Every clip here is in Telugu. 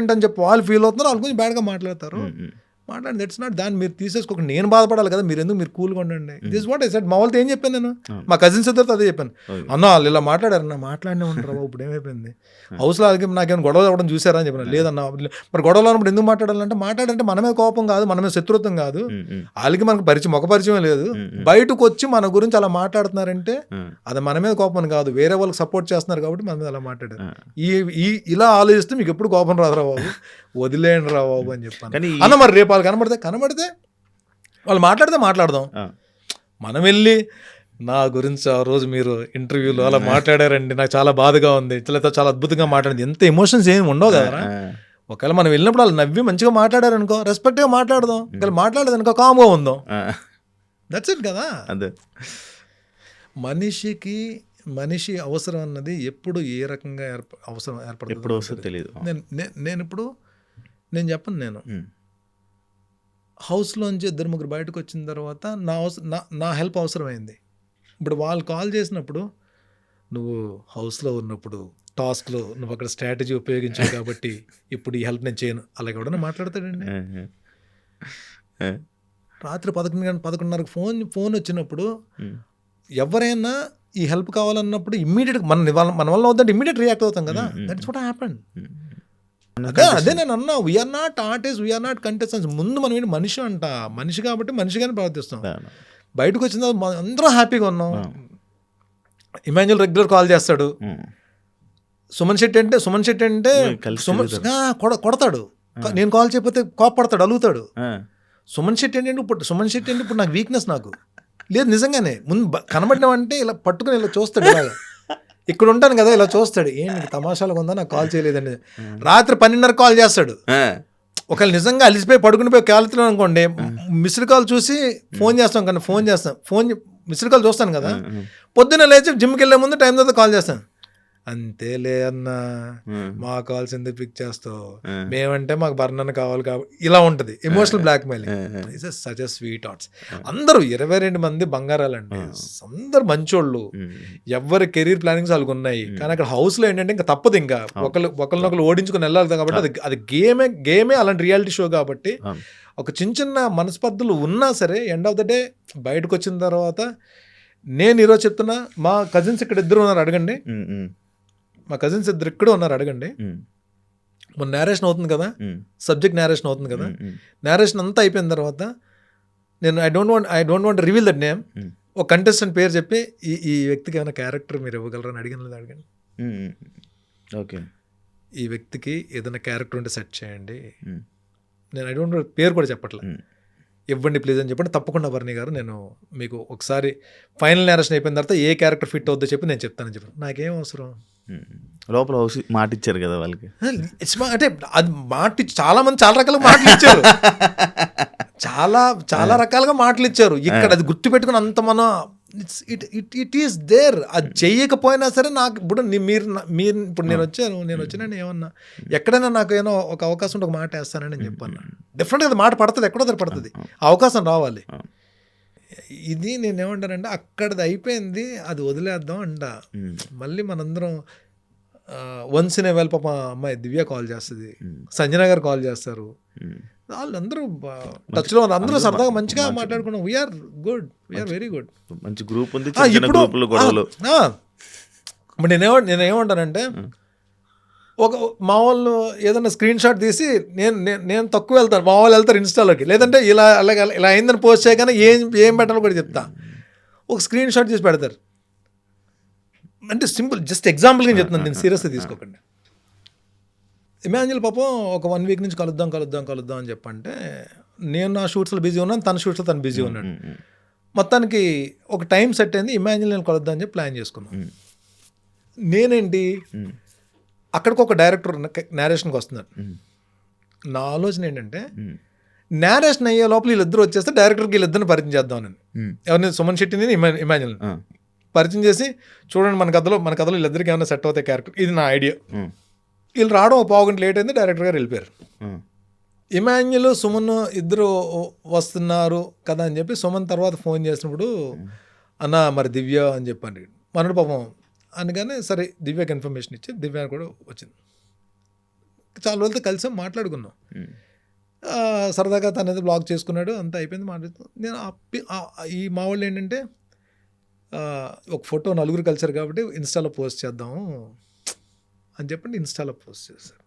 ఏంటని చెప్పి వాళ్ళు ఫీల్ అవుతున్నారు, వాళ్ళు కొంచెం బ్యాడ్గా మాట్లాడతారు. మాట్లాడి దట్స్ నాట్ దాన్ని మీరు తీసేసుకోక నేను బాధపడాలి కదా, మీరు ఎందుకు మీరు కూల్గా ఉండండి. This what I said. మా వాళ్ళతో ఏం చెప్పాను నేను, మా కజిన్స్ ఇద్దరితో అదే చెప్పాను. అన్న వాళ్ళు ఇలా మాట్లాడారు, నా మాట్లాడినే ఉంటారు బాబు, ఇప్పుడు ఏమైపోయింది హౌస్లో వాళ్ళకి నాకేమైనా గొడవ అవ్వడం చూసారా అని చెప్పాను. లేదన్నా, మరి గొడవలు అన్నప్పుడు ఎందుకు మాట్లాడాలంటే, మాట్లాడంటే మనమే కోపం కాదు, మనమే శత్రుత్వం కాదు, వాళ్ళకి మనకు పరిచయం ముఖ పరిచయం లేదు, బయటకు వచ్చి మన గురించి అలా మాట్లాడుతున్నారంటే అది మన మీద కోపం కాదు, వేరే వాళ్ళకి సపోర్ట్ చేస్తున్నారు కాబట్టి మన మీద అలా మాట్లాడారు. ఇలా ఆలోచిస్తే మీకు ఎప్పుడు కోపం రాదురా బాబు, వదిలేయండి రా బాబు అని చెప్పాను. అన్న మరి రేపు వాళ్ళు కనబడితే వాళ్ళు మాట్లాడదాం. మనం వెళ్ళి నా గురించి ఆ రోజు మీరు ఇంటర్వ్యూలో అలా మాట్లాడారండి, నాకు చాలా బాధగా ఉంది, చాలా అద్భుతంగా మాట్లాడింది, ఎంత ఎమోషన్స్ ఏమి ఉండవు కదా. ఒకవేళ మనం వెళ్ళినప్పుడు వాళ్ళు నవ్వి మంచిగా మాట్లాడారనుకో, రెస్పెక్ట్గా మాట్లాడదాం. ఒకవేళ మాట్లాడదనుకో కామ్గా ఉందాం. దట్స్ ఇట్ కదా. మనిషి అవసరం అన్నది ఎప్పుడు ఏ రకంగా అవసరం ఏర్పడుతుంది తెలియదు. నేను చెప్పను, నేను హౌస్లోంచి 2-3 బయటకు వచ్చిన తర్వాత నా హెల్ప్ అవసరమైంది. ఇప్పుడు వాళ్ళు కాల్ చేసినప్పుడు, నువ్వు హౌస్లో ఉన్నప్పుడు టాస్క్లో నువ్వు అక్కడ స్ట్రాటజీ ఉపయోగించావు కాబట్టి ఇప్పుడు ఈ హెల్ప్ నేను చేయను, అలాగే ఎవడన్నా మాట్లాడతాడండి. రాత్రి 11:30కి ఫోన్ వచ్చినప్పుడు ఎవరైనా ఈ హెల్ప్ కావాలన్నప్పుడు ఇమ్మీడియట్గా మన వల్ల అవుతుంటే ఇమ్మీడియట్ రియాక్ట్ అవుతాం కదా. That's what happened. అదే నేను అన్నా, we are not artist, we are not contestants. ముందు మనం ఏంటి, మనిషి కాబట్టి మనిషిగానే ప్రవర్తిస్తాం. బయటకు వచ్చిన తర్వాత అందరూ హ్యాపీగా ఉన్నాం. ఇమాన్యుల్ రెగ్యులర్ కాల్ చేస్తాడు. సుమన్ శెట్టి అంటే కొడతాడు, నేను కాల్ చేయకపోతే కోపడతాడు, అలుగుతాడు. సుమన్ శెట్టి అంటే ఇప్పుడు నాకు వీక్నెస్, నాకు లేదు నిజంగానే. ముందు కనబడినామంటే ఇలా పట్టుకుని ఇలా చూస్తాడు, ఇలాగా ఇక్కడ ఉంటాను కదా ఇలా చూస్తాడు, ఏంటి తమాషాలుగా ఉందా నాకు కాల్ చేయలేదండి. రాత్రి 12:30 కాల్ చేస్తాడు. ఒకవేళ నిజంగా అలిసిపోయి పడుకునిపోయి కాలుతున్నాం అనుకోండి, మిస్డ్ కాల్ చూసి ఫోన్ మిస్డ్ కాల్ చూస్తాను కదా, పొద్దున్న లేచి జిమ్కి వెళ్ళే ముందు టైం తర్వాత కాల్ చేస్తాను. అంతేలే అన్నా, మా కాల్స్ ఎందుకు పిక్ చేస్తావు, మేమంటే మాకు బర్ణన కావాలి కాబట్టి ఇలా ఉంటుంది. Emotional blackmailing is such a sweet hearts. అందరూ 22 మంది బంగారాలండి, అందరు మంచోళ్ళు, ఎవరి కెరీర్ ప్లానింగ్స్ వాళ్ళకి ఉన్నాయి. కానీ అక్కడ హౌస్లో ఏంటంటే ఇంకా తప్పదు, ఇంకా ఒకరినొకరు ఓడించుకుని వెళ్ళాలి కాబట్టి అది గేమే అలాంటి రియాలిటీ షో కాబట్టి ఒక చిన్న మనస్పర్ధలు ఉన్నా సరే ఎండ్ ఆఫ్ ద డే బయటకు వచ్చిన తర్వాత, నేను ఈరోజు చెప్తున్నా, మా కజిన్స్ ఇక్కడ ఇద్దరు ఉన్నారు, అడగండి. మా కజిన్స్ ఇద్దరు ఇక్కడ ఉన్నారు, అడగండి. మన నేరేషన్ అవుతుంది కదా, సబ్జెక్ట్ నేరేషన్ అవుతుంది కదా, నేరేషన్ అంతా అయిపోయిన తర్వాత నేను I don't want reveal that name, ఒక కంటెస్టెంట్ పేరు చెప్పి ఈ వ్యక్తికి ఏమైనా క్యారెక్టర్ మీరు ఇవ్వగలరని అడగండి. ఓకే, ఈ వ్యక్తికి ఏదైనా క్యారెక్టర్ ఉంటే సెట్ చేయండి. నేను ఐ డోంట్ పేరు కూడా చెప్పట్లే, ఇవ్వండి ప్లీజ్ అని చెప్పండి. తప్పకుండా వర్ణి గారు, నేను మీకు ఒకసారి ఫైనల్ నేరేషన్ అయిపోయిన తర్వాత ఏ క్యారెక్టర్ ఫిట్ అవుద్దో చెప్పి నేను చెప్తానని చెప్పాను. నాకేం అవసరం, లోపల మాట ఇచ్చారు కదా వాళ్ళకి. అంటే అది చాలా మంది చాలా రకాలుగా మాటలు ఇచ్చారు, చాలా రకాలుగా మాటలు ఇచ్చారు. ఇక్కడ అది గుర్తుపెట్టుకుని అంత మనం ఇట్ ఈస్ దేర్. అది చెయ్యకపోయినా సరే నాకు ఇప్పుడు మీరు ఇప్పుడు నేను వచ్చినాను ఏమన్నా ఎక్కడైనా నాకు ఏమో ఒక అవకాశం ఉంటే ఒక మాట వేస్తానని నేను చెప్పాను. డెఫినెట్గా అది మాట పడుతుంది, ఎక్కడో దగ్గర పడుతుంది, అవకాశం రావాలి. ఇది నేనేమంటానంటే అక్కడది అయిపోయింది, అది వదిలేద్దాం అంట. మళ్ళీ మనందరం వన్స్ ఇన్ ఏ వైల్ పాప అమ్మాయి దివ్య కాల్ చేస్తుంది, సంజన గారు కాల్ చేస్తారు, వాళ్ళందరూ టచ్లో అందరూ సరదాగా మంచిగా మాట్లాడుకున్నాం. We are good, we are very good, మంచి గ్రూప్ ఉంది. ఇప్పుడు నేనేమంటానంటే, ఒక మా వాళ్ళు ఏదైనా స్క్రీన్ షాట్ తీసి నేను తక్కువ వెళ్తాను, మా వాళ్ళు వెళ్తారు ఇన్స్టాలోకి, లేదంటే ఇలా అయిందని పోస్ట్ చేయగానే ఏం పెట్టాలో కూడా చెప్తా, ఒక స్క్రీన్ షాట్ తీసి పెడతారు. అంటే సింపుల్ జస్ట్ ఎగ్జాంపుల్గా చెప్తున్నాను, నేను సీరియస్గా తీసుకోకండి. ఇమాన్యుల్ పాపం ఒక 1 వీక్ నుంచి కలుద్దాం అని చెప్పంటే, నేను నా షూట్స్లో బిజీ ఉన్నాను, తన షూట్స్లో తను బిజీ ఉన్నాడు. మొత్తానికి ఒక టైం సెట్ అయింది, ఇమాన్యుల్ నేను కలుద్దాం అని చెప్పి ప్లాన్ చేసుకున్నాను. నేనేంటి అక్కడికి ఒక డైరెక్టర్ నేరేషన్కి వస్తున్నాడు. నా ఆలోచన ఏంటంటే, నేరేషన్ అయ్యే లోపల వీళ్ళిద్దరు వచ్చేస్తే డైరెక్టర్కి వీళ్ళిద్దరిని పరిచయం చేద్దామని. ఎవరిని, సుమన్ శెట్టిని ఇమాన్యుల్ పరిచయం చేసి, చూడండి మన కథలో వీళ్ళిద్దరికి ఏమైనా సెట్ అవుతాయి క్యారెక్టర్, ఇది నా ఐడియా. వీళ్ళు రావడం ఒక 1/2 గంట లేట్ అయింది, డైరెక్టర్ గారు వెళ్ళిపోయారు. ఇమాన్యుల్ సుమన్ ఇద్దరు వస్తున్నారు కదా అని చెప్పి సుమన్ తర్వాత ఫోన్ చేసినప్పుడు, అన్న మరి దివ్య అని చెప్పండి మనడు పాపం అనగానే, సరే దివ్యకి ఇన్ఫర్మేషన్ ఇచ్చి దివ్య కూడా వచ్చింది. చాలా రోజులతో కలిసాం, మాట్లాడుకున్నాం. సరదాగా తను ఏదో బ్లాగ్ చేసుకున్నాడు, అంతా అయిపోయింది, మాట్లాడుతూ నేను ఈ మా వాళ్ళు ఏంటంటే ఒక ఫోటో నలుగురు కలిసారు కాబట్టి ఇన్స్టాలో పోస్ట్ చేద్దాము అని చెప్పండి ఇన్స్టాలో పోస్ట్ చేశారు.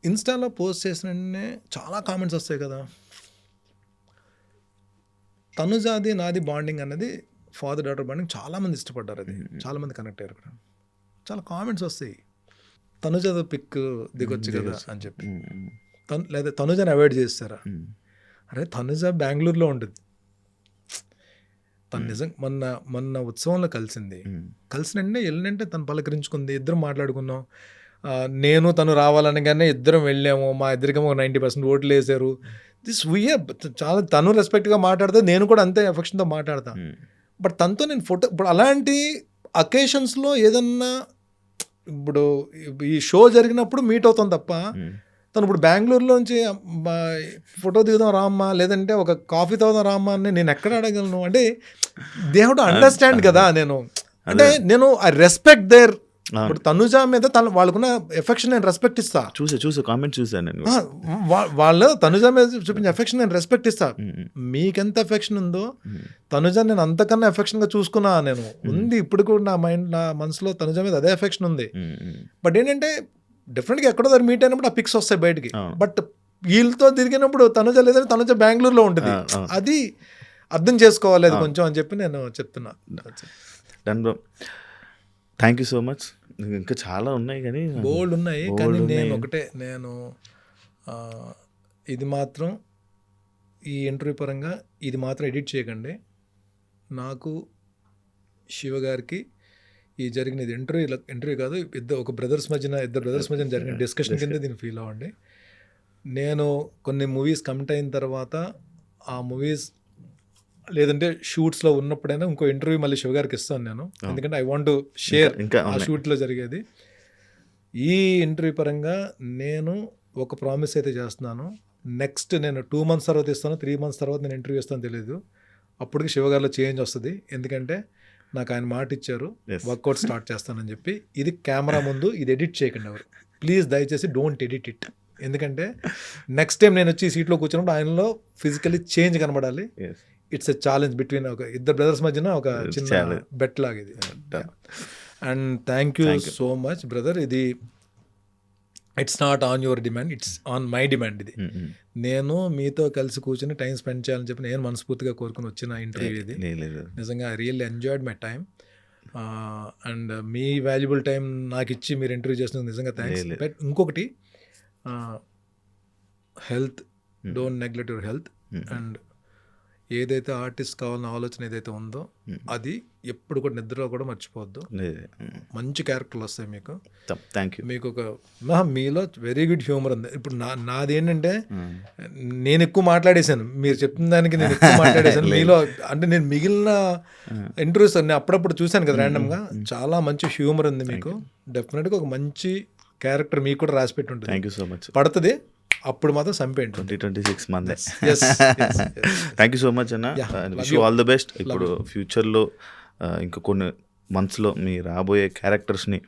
ఇన్స్టాలో పోస్ట్ చేసిన వెంటనే చాలా కామెంట్స్ వస్తాయి కదా, తనుజాది నాది బాండింగ్ అన్నది ఫాదర్ డాటర్ బాండింగ్ చాలామంది ఇష్టపడ్డారు, అది చాలామంది కనెక్ట్ అయ్యారు. అక్కడ చాలా కామెంట్స్ వస్తాయి, తనుజాతో పిక్ దిగొచ్చు కదా అని చెప్పి, లేదా తనుజని అవాయిడ్ చేస్తారా, అరే తనుజ బెంగళూరులో ఉంటుంది, తను నిజంగా మొన్న ఉత్సవంలో కలిసింది, కలిసిన వెంటనే వెళ్ళినంటే తను పలకరించుకుంది, ఇద్దరం మాట్లాడుకున్నాం, నేను తను రావాలనగానే ఇద్దరం వెళ్ళాము, మా ఇద్దరికేమో 90% ఓట్లు వేసారు. దిస్ వీఆర్ చాలా తను రెస్పెక్ట్గా మాట్లాడితే నేను కూడా అంతే ఎఫెక్షన్తో మాట్లాడతా. బట్ తనతో నేను ఫోటో ఇప్పుడు అలాంటి అకేషన్స్లో ఏదన్నా ఇప్పుడు ఈ షో జరిగినప్పుడు మీట్ అవుతాం తప్ప, తను ఇప్పుడు బెంగళూరులోంచి ఫోటో దిగుదాం రామ్మా, లేదంటే ఒక కాఫీ తాగుదాం రామ్మా అని నేను ఎక్కడ అడగలను? అంటే దే హ్యావ్ టు అండర్స్టాండ్ కదా. అంటే నేను ఐ రెస్పెక్ట్ దేర్, ఇప్పుడు తనుజ మీద వాళ్ళకున్న ఎఫెక్షన్ నేను రెస్పెక్ట్ ఇస్తా. చూసా కామెంట్ చూసాను నేను, వాళ్ళు తనుజ మీద చూపించే ఎఫెక్షన్ నేను రెస్పెక్ట్ ఇస్తా. మీకెంత ఎఫెక్షన్ ఉందో తనుజ నేను అంతకన్నా ఎఫెక్షన్గా చూసుకున్నా, నేను ఉంది ఇప్పుడు కూడా నా మనసులో తనుజ మీద అదే ఎఫెక్షన్ ఉంది. బట్ ఏంటంటే డెఫినెట్గా ఎక్కడో దగ్గర మీట్ అయినప్పుడు ఆ పిక్స్ వస్తాయి బయటికి, బట్ వీళ్ళతో తిరిగినప్పుడు తనుజ లేదని తనుజ బెంగళూరులో ఉంటుంది, అది అర్థం చేసుకోవాలి అది కొంచెం అని చెప్పి నేను చెప్తున్నా. Done bro, thank you so much. ఇంకా చాలా ఉన్నాయి కానీ బోల్డ్ ఉన్నాయి, కానీ నేను ఒకటే ఇది మాత్రం ఈ ఇంటర్వ్యూ పరంగా ఇది మాత్రం ఎడిట్ చేయకండి. నాకు శివ గారికి ఈ జరిగినది ఇంటర్వ్యూ కాదు, ఇద్దరు బ్రదర్స్ మధ్యన జరిగిన డిస్కషన్ కింద దీన్ని ఫీల్ అవ్వండి. నేను కొన్ని మూవీస్ కమిట్ అయిన తర్వాత ఆ మూవీస్ లేదంటే షూట్స్లో ఉన్నప్పుడైనా ఇంకో ఇంటర్వ్యూ మళ్ళీ శివ గారికి ఇస్తాను నేను, ఎందుకంటే ఐ వాంట్ టు షేర్ ఆ షూట్లో జరిగేది. ఈ ఇంటర్వ్యూ పరంగా నేను ఒక ప్రామిస్ అయితే చేస్తున్నాను, నెక్స్ట్ నేను 2 months తర్వాత ఇస్తాను, 3 months తర్వాత నేను ఇంటర్వ్యూ ఇస్తాను తెలియదు, అప్పటికి శివ గారిలో చేంజ్ వస్తుంది. ఎందుకంటే నాకు ఆయన మాట ఇచ్చారు వర్కౌట్ స్టార్ట్ చేస్తానని చెప్పి. ఇది కెమెరా ముందు ఇది ఎడిట్ చేయకండి ఎవరు, ప్లీజ్ దయచేసి డోంట్ ఎడిట్ ఇట్. ఎందుకంటే నెక్స్ట్ టైం నేను వచ్చి సీట్లో కూర్చున్నప్పుడు ఆయనలో ఫిజికలీ చేంజ్ కనబడాలి. ఇట్స్ ఎ ఛాలెంజ్ బిట్వీన్ ఒక ఇద్దరు బ్రదర్స్ మధ్యన ఒక చిన్న బెట్ లాగా ఇది. And thank you so much brother. ఇది it's not on your demand, it's on my demand. ఇది నేను మీతో కలిసి కూర్చొని టైం స్పెండ్ చేయాలని చెప్పి నేను మనస్ఫూర్తిగా కోరుకుని వచ్చిన ఇంటర్వ్యూ ఇది. నిజంగా I really enjoyed my time, and me valuable time నాకు ఇచ్చి మీరు ఇంటర్వ్యూ చేసినందుకు నిజంగా థ్యాంక్స్. బట్ ఇంకొకటి, health, don't neglect your health. And ఏదైతే ఆర్టిస్ట్ కావాలన్న ఆలోచన ఏదైతే ఉందో అది ఎప్పుడు కూడా నిద్రలో కూడా మర్చిపోవద్దు. మంచి క్యారెక్టర్లు వస్తాయి మీకు. Thank you. మీకు మీలో వెరీ గుడ్ హ్యూమర్ ఉంది. ఇప్పుడు నాది ఏంటంటే నేను ఎక్కువ మాట్లాడేశాను, మీరు చెప్పిన దానికి నేను ఎక్కువ మాట్లాడేశాను మీలో. అంటే నేను మిగిలిన ఇంటర్వ్యూస్ నేను అప్పుడప్పుడు చూశాను కదా ర్యాండమ్గా, చాలా మంచి హ్యూమర్ ఉంది మీకు. డెఫినెట్గా ఒక మంచి క్యారెక్టర్ మీకు కూడా రాసి పెట్టి ఉంటుంది. Thank you so much. పడుతుంది అప్పుడు మాత్రం సంపేయండి. 2026 మందే. థ్యాంక్ యూ సో మచ్ అన్న, wish you all the best. ఇప్పుడు ఫ్యూచర్లో ఇంకా కొన్ని మంత్స్లో మీ రాబోయే క్యారెక్టర్స్ని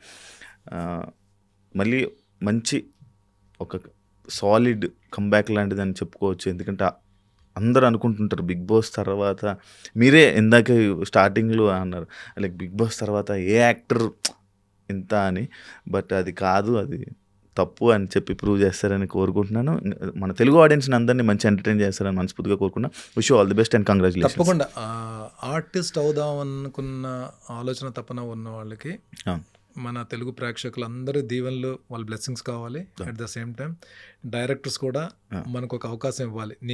మళ్ళీ మంచి ఒక సాలిడ్ కంబ్యాక్ లాంటిది అని చెప్పుకోవచ్చు. ఎందుకంటే అందరూ అనుకుంటుంటారు బిగ్ బాస్ తర్వాత, మీరే ఇందాక స్టార్టింగ్లో అన్నారు లైక్ బిగ్ బాస్ తర్వాత ఏ యాక్టర్ ఇంత అని, బట్ అది కాదు, అది తప్పు అని చెప్పి ప్రూవ్ చేస్తారని కోరుకుంటున్నాను. మన తెలుగు ఆడియన్స్ని అందరినీ మంచి ఎంటర్టైన్ చేస్తారని మనస్ఫూర్తిగా కోరుకున్నా. Wish you all the best and congratulations. తప్పకుండా ఆర్టిస్ట్ అవుదాం అనుకున్న ఆలోచన తపన ఉన్న వాళ్ళకి మన తెలుగు ప్రేక్షకులందరూ దీవెనలు, వాళ్ళ బ్లెస్సింగ్స్ కావాలి. At the same time directors కూడా మనకు ఒక అవకాశం ఇవ్వాలి.